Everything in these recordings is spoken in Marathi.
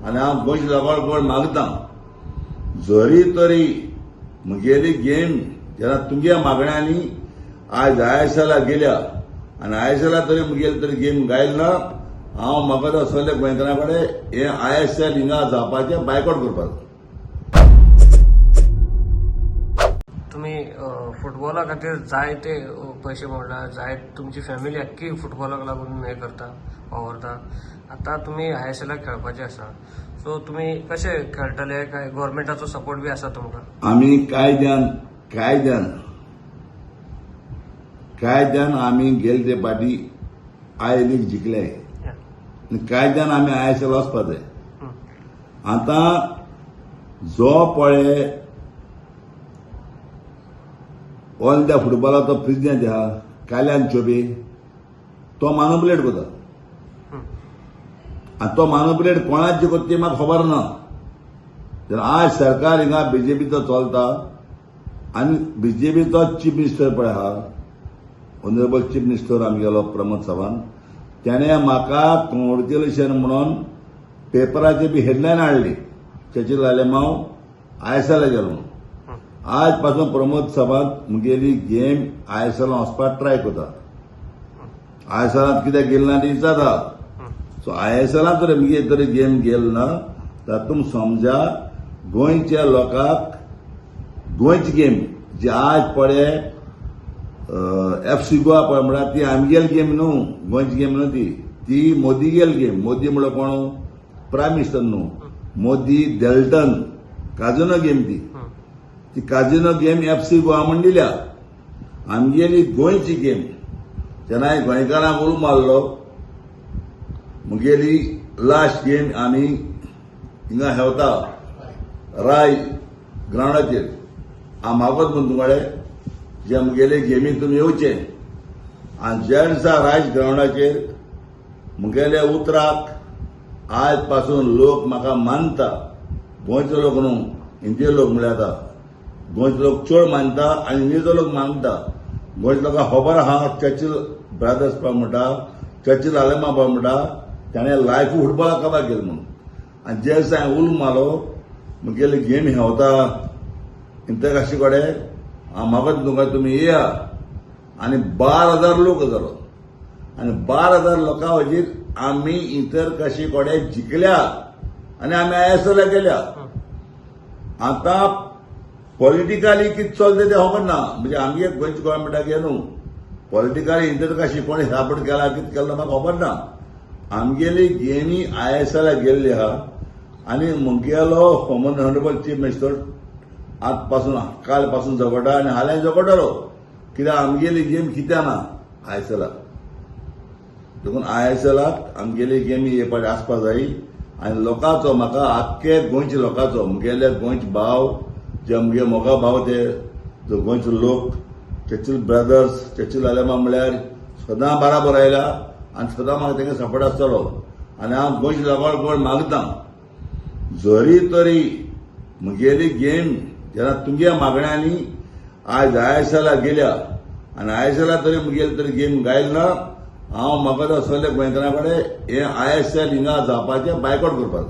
आनी हांव गोंयच्या लोकां कडेन मागतां जरी तरी म्हगेली गेम जेन्ना तुमगे मागण्यांनी आज आयएसएला गेल्या आनी आयएसएला तरी म्हगेली तरी गेम गायल ना हांव म्हाका तो सगळ्या गोंयकारां कडेन हे आयएसएल हिंगा जावपाचें बायकॉट करपाक तुम्ही फुटबॉला खातीर जायते पैसे मोडला जाय तुमची फॅमिली अख्खी फुटबॉलाक लागून हे करता वावरता आता तुम्ही आयएसएलाक खेळपाचे आसा सो तुम्ही कशे खेळटले काय गव्हर्नमेंटाचो सपोर्ट बी आसा तुमकां आमी कायद्यान आमी गेले ते फाटी आय लीग जिखले आनी कायद्यान आमी आयएसएल वचपाक जाय आतां जो पळय ऑल इंडिया फुटबॉलाचो प्रेसिडेंट आहा कल्याण चौबे तो मॅनिपुलेट करता आनी तो मॅनिपुलेट कोणाची करता ती म्हाका खबर ना आज सरकार हिंगा बीजेपीचो चलता आनी बीजेपीचो चीफ मिनिस्टर पळय आहा ऑनरेबल चीफ मिनिस्टर आमगेलो प्रमोद सावंत त्याने म्हाका कॉंग्रेच्युलेशन म्हणून पेपराचेर बी हेडलायन हाडली चर्चिल लालेमाव आयएसएला गेलो म्हणून आज पासून प्रमोद सावंत म्हगेली गेम आयएसएलांत वचपाक ट्राय करता आयएसएलांत कित्याक गेली ना ती विचारता सो आयएसएलांत जर म्हगे तरी गेम गेल ना तातूंत समजा गोंयच्या लोकांक गोंयची गेम जी आज पळय एफसी गोवा पळय म्हणटा ती आमगेली गेम न्हू गोंयची गेम न्हू ती मोदी गेली गेम मोदी म्हणल्यार कोण प्रायम मिनिस्टर न्हू मोदी डेल्टन काजिनो गेम ती काजिनो गेम एफसी गोवा म्हण दिल्या आमगेली गोंयची गेम जेन्ना हांवें गोंयकारांक उलो मारलो म्हगेली लास्ट गेम आमी हिंगा हेवता राय ग्रावंडाचेर हांव मागोत म्हणून तुमकडे जे म्हगेले गेमीक तुमी येवचे आनी ज्या दिसा रायज ग्रावंडाचेर म्हगेल्या उतराक आज पासून लोक म्हाका मानता गोंयचो लोक न्हू हिंदी लोक म्हळ्यार आतां गोंयचो लोक चड मानता आनी इंडियेचो लोक मानता गोंयच्या लोकांक खबर आहा चर्चिल ब्रदर्स पळय म्हणटा चर्चिल आलेमा पळय म्हणटा ताणें लायफ फुटबॉलाक काबार केलें म्हणून आनी जे दिसा हांवें उलो मारलो म्हगेली गेम हेवता इंतरकाशी कडेन हांव म्हाका तुमकां तुमी येया आनी 12,000 लोक जालो आनी 12,000 लोकां वचीर आमी इंतरकाशी कडेन जिखल्या आनी आमी आयएसएलाक गेल्या आतां पॉलिटिकली कितें चलता तें खबर ना म्हणजे आमगे गोंयच्या गोवोरमेंटाक हे न्हू पॉलिटिकली इंतरकाशी कोणी सपोर्ट केला कितें केला म्हाका खबर ना आमगेली गेमी आयएसएलाक गेल्ली आहा आनी म्हगेलो ऑनरेबल चीफ मिनिस्टर आज पासून काल पासून झगडटा आनी हाल्यां झगडटलो कित्याक आमगेली गेम कित्याक ना आयएसएलाक देखून आयएसएलाक आमगेली गेमी हे पाटी आसपाक जायी आनी लोकांचो म्हाका आख्खे गोंयच्या लोकांचो म्हगेले गोंयचे भाव जे म्हगे मोगा भाव ते जो गोंयचे लोक चर्चिल ब्रदर्स चर्चिल आलेमा म्हळ्यार सदां बराबर आयला आनी सदां म्हाका तेंका सपोर्ट आसतलो आनी हांव गोंयच्या लोकां कडेन मागतां जरी तरी म्हगेली गेम जेन्ना तुमगे मागण्यांनी आज आयएसएला गेल्या आनी आयएसएला तरी म्हगेली तरी गेम गायल ना हांव म्हाका तो सगळ्या गोंयकारां कडेन हे आयएसएल हिंगा जावपाचें बायकॉट करपाक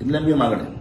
इतलें आमगे मागणें